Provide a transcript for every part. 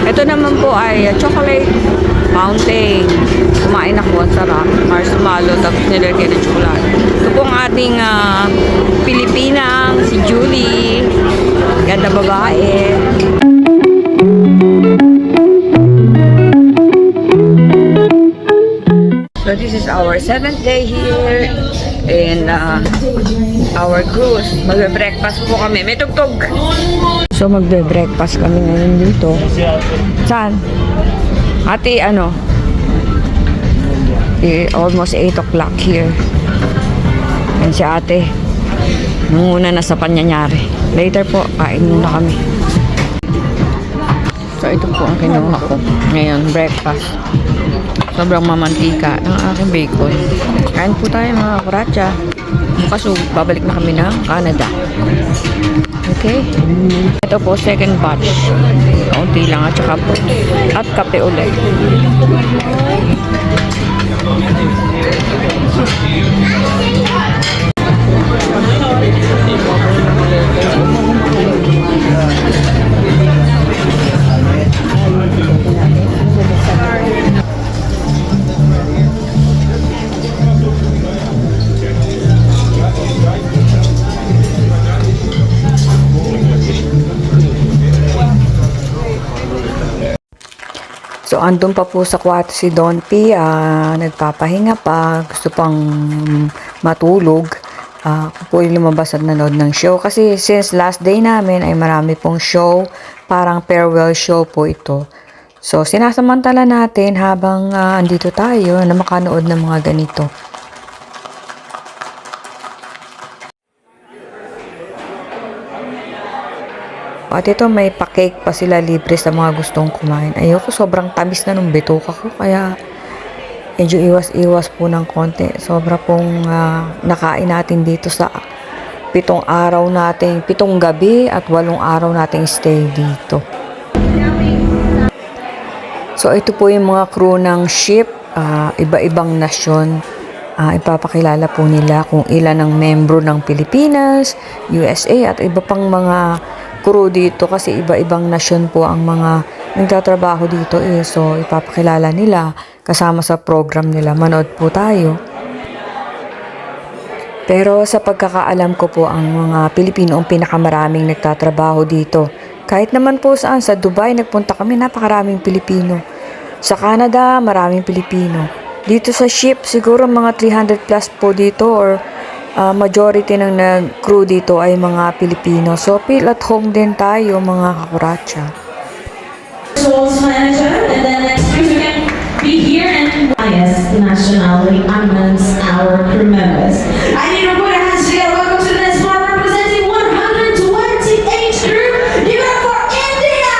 Ito naman po ay chocolate fountain. Kumain ako, ang sarap. Marshmallow, tapos nilagyan ng chocolate. Ito po ang ating Pilipinang, si Julie. Ganda babae. So this is our 7th day here in our cruise. Magbe-breakfast po kami. May tugtog. So magbe-breakfast kami ngayon dito. Saan? Ate, ano? Almost 8 o'clock here. And si ate, nunguna na sa panyanyari. Later po, kain muna kami. So ito po ang kinuha ko. Ngayon, breakfast. Sobrang mamantika ng aking bacon. Kain po tayo mga kuratsa. Bukas babalik na kami ng Canada. Okay? Ito po, second batch. Kaunti lang at saka po. At kape ulit. So, andun pa po sa kwarto si Don P. Nagpapahinga pa. Gusto pang matulog. Ako po yung lumabas at nanood ng show. Kasi since last day namin ay marami pong show. Parang farewell show po ito. So, sinasamantala natin habang andito tayo na makanood ng mga ganito. At ito may pa-cake pa sila libre sa mga gustong kumain. Ayoko, sobrang tamis na nung bituka ko. Kaya medyo iwas-iwas po ng konti. Sobra pong nakain natin dito sa 7 araw nating, 7 gabi at 8 araw nating stay dito. So ito po yung mga crew ng ship. Iba-ibang nasyon. Ipapakilala po nila kung ilan ang membro ng Pilipinas, USA at iba pang mga crew dito kasi iba-ibang nasyon po ang mga nagtatrabaho dito So ipapakilala nila kasama sa program nila. Manood po tayo. Pero sa pagkakaalam ko po ang mga Pilipino ang pinakamaraming nagtatrabaho dito. Kahit naman po saan, sa Dubai nagpunta kami, napakaraming Pilipino. Sa Canada, maraming Pilipino. Dito sa ship, siguro mga 300 plus po dito or majority ng crew dito ay mga Pilipino. So, feel at home din tayo, mga kakuratsa. Manager, and then next week we can be here and highest nationality amongst our crew members. I need to put our hands together. Welcome to the next one representing 128 crew. Give it up for India!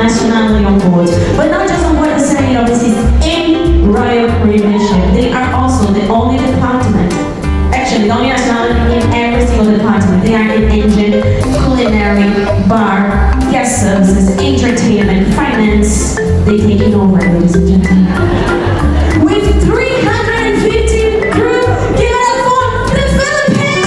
Nationality on board, but not just on board the Serena overseas in Royal Caribbean ship. They are also the only department, actually the only nationality in every single department. They are in engine, culinary, bar, guest services, entertainment, finance. They take it over, ladies and gentlemen. With 350 crew, give it up for the Philippines!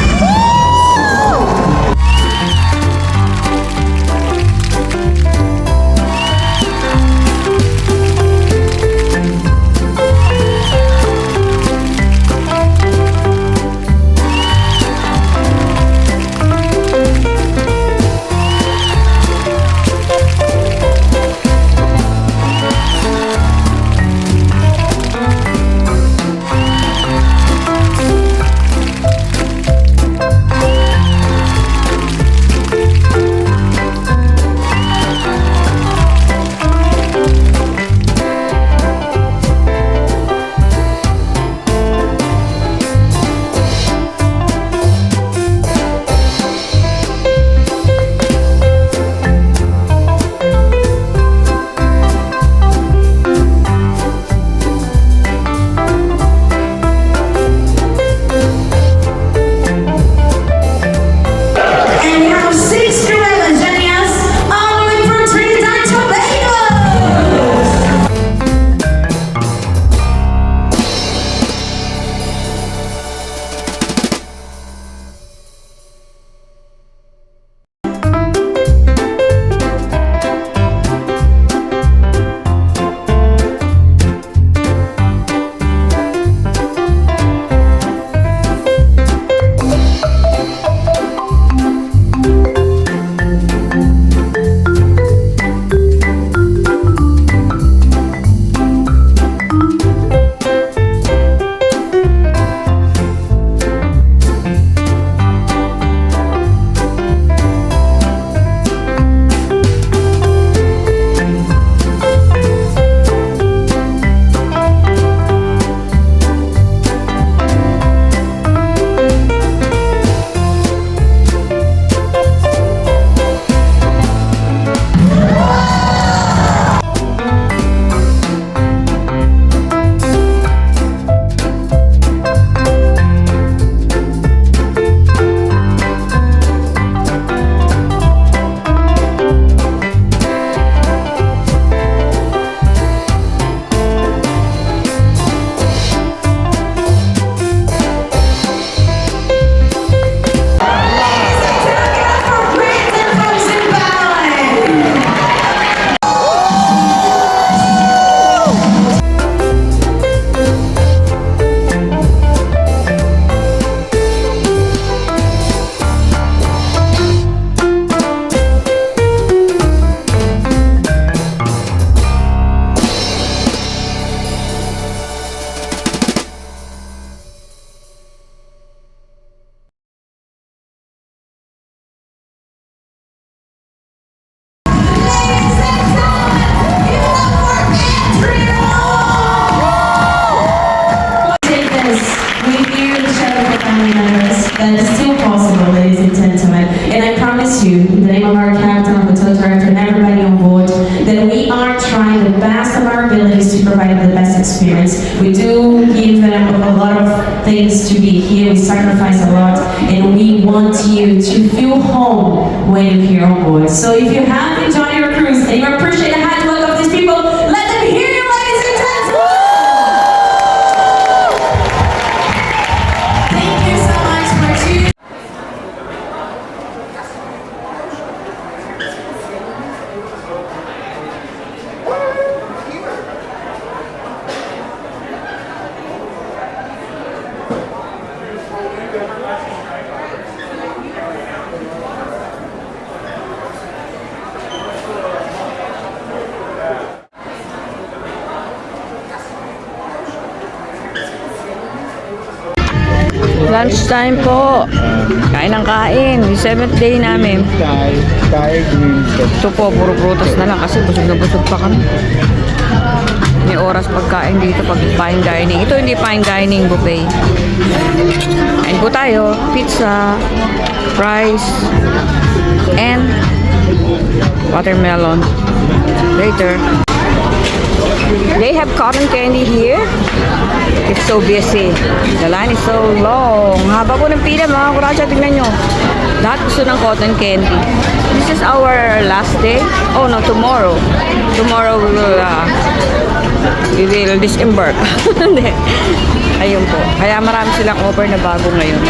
experience. We do give them a lot of things to be here. We sacrifice a lot, and we want you to feel home when you're here on board. So if you have enjoyed your cruise and you appreciate the hard work of these people, let them hear you, ladies and gentlemen. Thank you so much for tuning. Lunchtime po. Kain ng kain. Yung 7th day namin. Thai green soup. Ito po, puro prutas na lang kasi busog na busog pa kami. May oras pagkain dito pag fine dining. Ito hindi fine dining, buffet. Kain po tayo. Pizza, fries, and watermelon. Later. They have cotton candy here. It's so busy. The line is so long. Haba po ng pila mga kurasya. Tingnan nyo. Lahat gusto ng cotton candy. This is our last day. Oh no, tomorrow. Tomorrow we will disembark. Ayun po. Kaya marami silang offer na bago ngayon.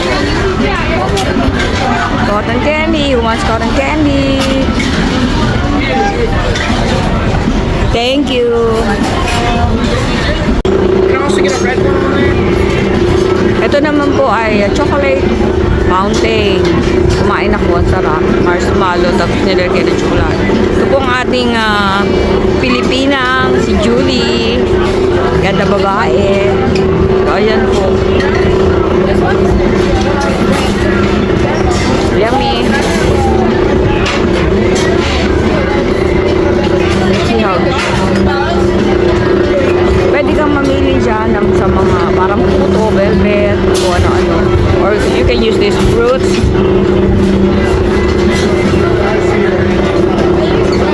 Cotton candy. Who wants cotton candy? Thank you. Ito naman po ay chocolate fountain. Kumain ako, ang sarap. Marshmallow, tapos nilagyan ng chocolate. Ito po ang ating Pilipinang, si Julie. Ganda babae. So, ayan po. Yummy. Let's see how this pwede kang mamili dyan ng sa mga parang puto, velvet, o ano-ano. Or you can use these fruits.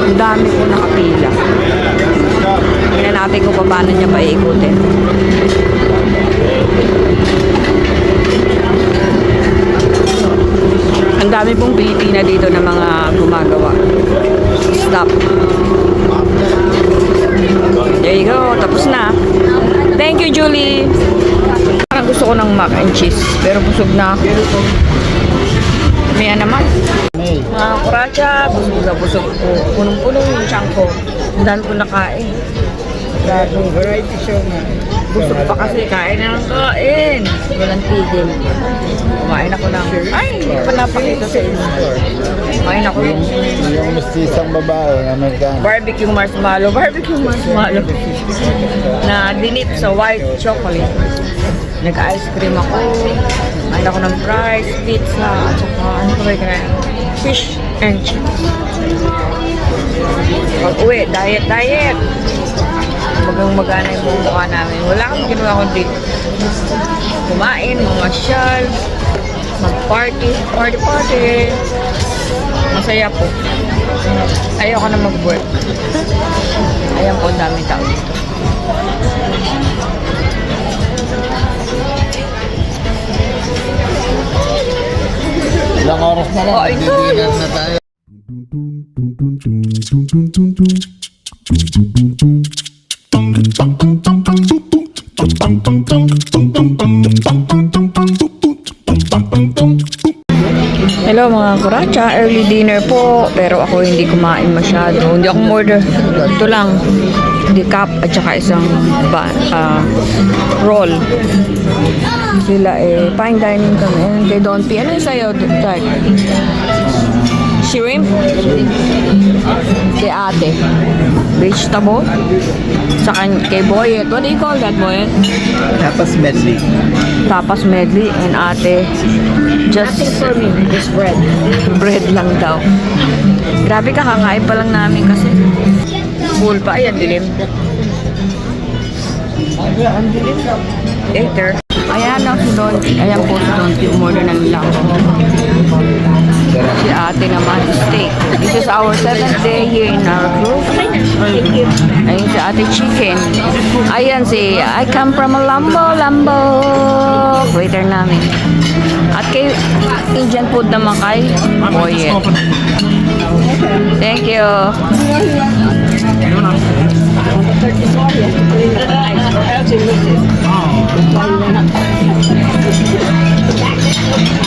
Ang dami po nakapila. Tingnan natin kung paano niya paikutin. Ang dami pong Pilipina dito na mga gumagawa. Stop. There you go. Tapos na. Thank you, Julie. Parang gusto ko ng mac and cheese. Pero busog na ako. Maya naman. Mga kuracha, busog na busog po. Punong-punong yung tiyan ko. Ang dami ko nakain. Variety show nga. Busog pa kasi. Kain na ng kain. Walang tigil. Kumain ako ng... Ay, hindi pa napakita sa inyo. Kumain ako ng... Yung mistisang babae na Amerikano. Barbecue marshmallow. Barbecue marshmallow. Na dinip sa white chocolate. Nag-ice cream ako. Kumain ako ng fries, pizza, at saka ano pa ba yung fish and chips. Pag-uwi, diet. Bagang magana yung mukha namin. Wala kang ginawa kundi kumain, mamasyal, mag-party. Masaya po. Ayoko na mag-work. Ayan po, dami tao dito. Ilang oras na lang. Oh, ito. Dinner na tayo. Hello mga kuracha, early dinner po. Pero ako hindi kumain masyado. Hindi ako order. Ito lang. Decaf at saka isang roll. Sila fine dining kami. And kay Don P. Ano yung sa'yo, Dad? Shrimp? Kay ate. Vegetable? Saka kay Boyet. What do you call that, Boyet? Tapos medley. Tapas medley and ate just for me, just bread. Bread lang daw. Grabe ka, kakain pa lang namin kasi full pa. Ayan, dilim. Ang dilim. Later. Ayan lang si Don. Ayan po si Don. Umorder na lang. Si ate naman, steak. This is our 7th day here in our group. Ayun si Ate Chicken. Ayan si I come from a Lambo. Waiter namin. At kay Indian food naman kay Boyet. Thank you.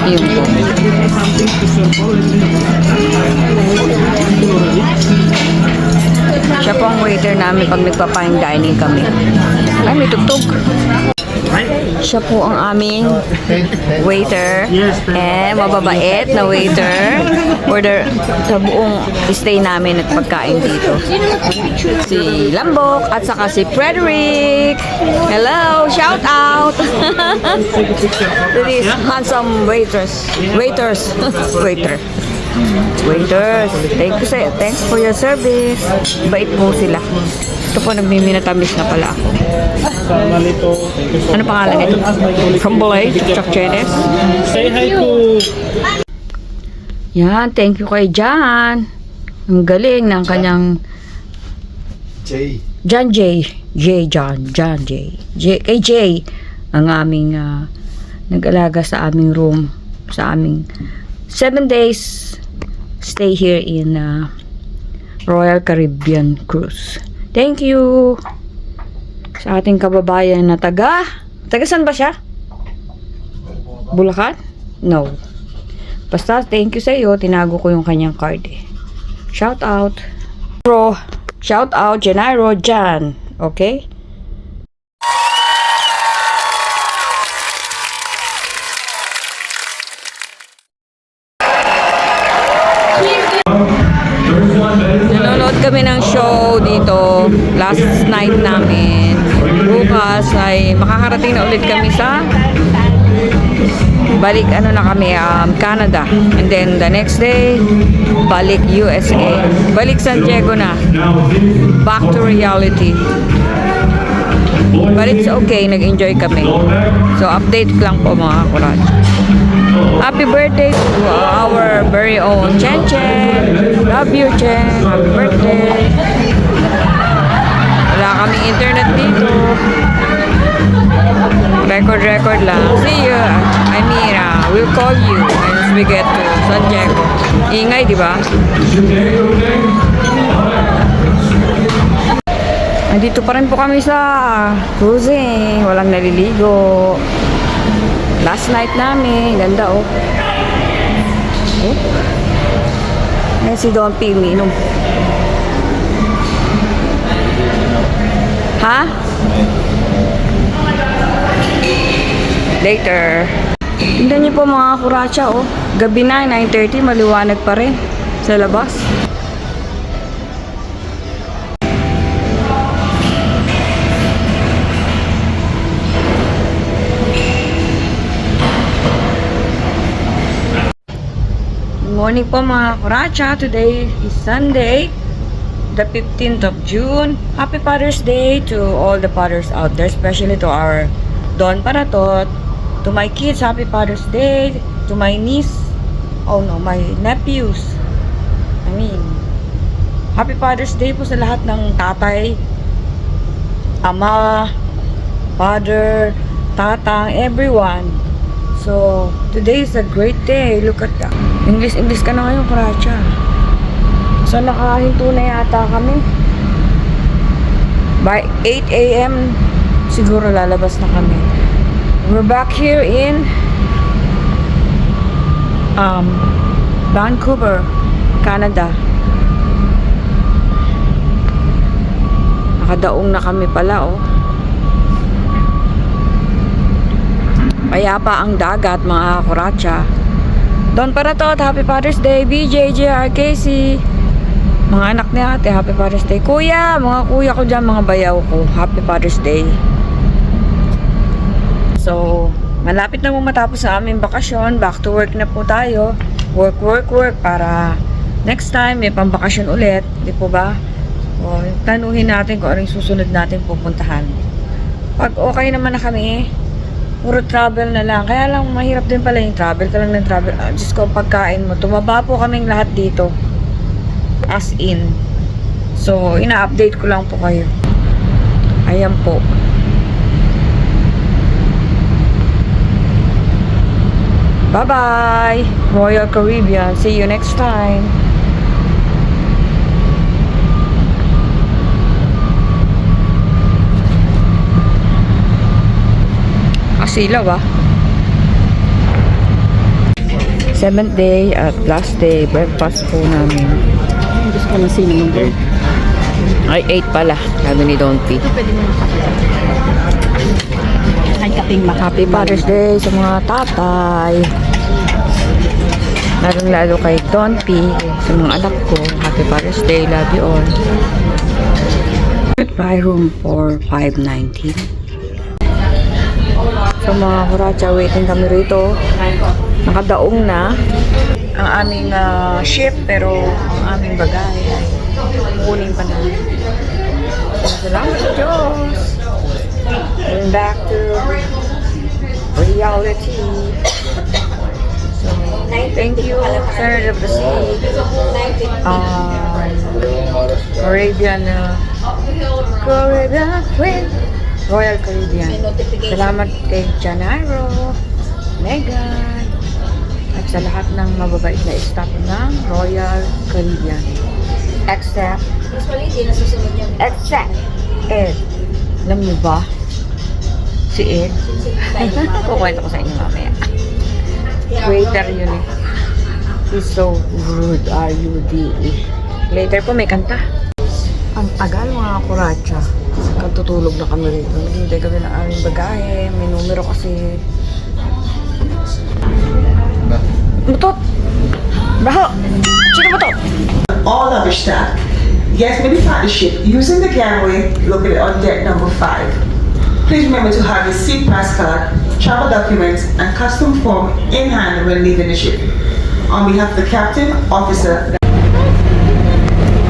Yun po. Siya po ang waiter namin pag nagpa-fine dining kami. Ay, may tugtog. Siya po ang aming waiter. And mababait na waiter for sa buong stay namin at pagkain dito. Si Lambok at saka si Frederick. Hello! Shout out! To these handsome waiters. Waiters. Thanks for your service. Bait po sila. Ito po, nagmiminatamis na pala ako. Ano pangalan ito? Crumble, Chakchenes. Say hi to Yan, thank you kay Jan. Ang galing ng kanyang John J. Kay J. Ang aming nag-alaga sa aming room. Sa aming 7 days stay here in Royal Caribbean Cruise. Thank you sa ating kababayan na taga saan ba siya? Bulacan? No. Basta thank you sa iyo, tinago ko yung kanyang card eh. Shout out. Shout out Janeiro Jan. Okay? Nanonood kami ng show dito last night namin. Bukas ay makakarating na ulit kami sa balik Canada, and then the next day balik USA, balik San Diego na, back to reality. But it's okay, nag-enjoy kami. So update lang po mga kurat. Happy birthday to our very own Chen Chen. Love you, Chen. Happy birthday. Wala kaming internet dito. Record lang. See you. I mean, we'll call you once we get to San Diego. Ingay, di ba? Nandito pa rin po kami sa cruising. Walang naliligo. Last night namin. Ganda, oh. Ayan si Don P. umiinom. Ha? Later. Tingnan niyo po mga kuratsa, oh. Gabi na, 9:30, maliwanag pa rin sa labas. Good morning po mga kuratsa. Today is Sunday, the 15th of June. Happy Father's Day to all the fathers out there, especially to our Don Paratot. To my kids, Happy Father's Day. To my niece, my nephews. Happy Father's Day po sa lahat ng tatay, ama, father, tatang, everyone. So, today is a great day. Look at that. English ka na ngayon, Karacha. So, nakahinto na yata kami. By 8 a.m., siguro lalabas na kami. We're back here in Vancouver, Canada. Nakadaong na kami pala, oh. Payapa ang dagat, mga kuratsa. Don Paratot, Happy Father's Day. BJ, JR, Casey, mga anak ni ate, Happy Father's Day. Kuya, mga kuya ko dyan, mga bayaw ko, Happy Father's Day. So, malapit na mo matapos sa aming bakasyon. Back to work na po tayo. Work para next time may pambakasyon ulit. Di po ba? O, tanuhin natin kung anong susunod natin pupuntahan. Pag okay naman na kami, puro travel na lang. Kaya lang mahirap din pala yung travel. Ka lang ng travel. Diyos ko, pagkain mo. Tumaba po kaming lahat dito. As in. So, ina-update ko lang po kayo. Ayan po. Bye-bye! Royal Caribbean. See you next time. Asilaw ah. 7th day at last day. Breakfast po namin. Gusto ko ng cinnamon roll. Ay, 8 pala. Sabi ni Don P. Ay, kaping Happy Father's Day sa mga tatay. Lalo kay Don P. Sa mga anak ko. Happy Father's Day. Love you all. Goodbye room for 519. So mga kuracha, waiting kami rito. Nakadaong na ang aming ship, pero ang aming bagay ay kunin pa na. Salamat sa Diyos. And back to reality. So, thank you, Sir of the Sea. Caribbean Queen. Royal Caribbean. Salamat kay Janaro, Megan, at sa lahat ng mababait na staff ng Royal Caribbean. Except Ed. Alam mo ba? Si Ed. Kukwento ko sa inyo mamaya. Waiter yun eh. He's so rude, R-U-D-E. Later po may kanta. Ang tagal mga kuracha. Katutulog na kami rito. Hindi kami ng aming bagahe. May numero kasi. Mutot! Baho! Sino ba to? All other staff. Yes, maybe find the ship using the gangway located on deck number 5. Please remember to have your seat pass card, travel documents, and custom form in hand when leaving the ship. On behalf of the captain, officer,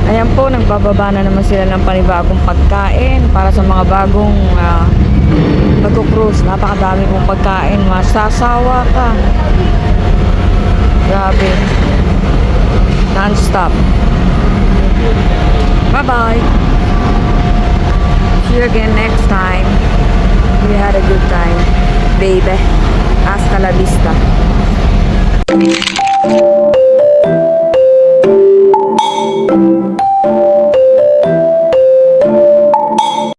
Ayan po, nagbababa na naman sila ng panibagong pagkain para sa mga bagong mag-cruise. Napakadami pong pagkain. Masasawa ka. Grabe. Non-stop. Bye-bye. See you again next time. We had a good time. Baby. Hasta la vista.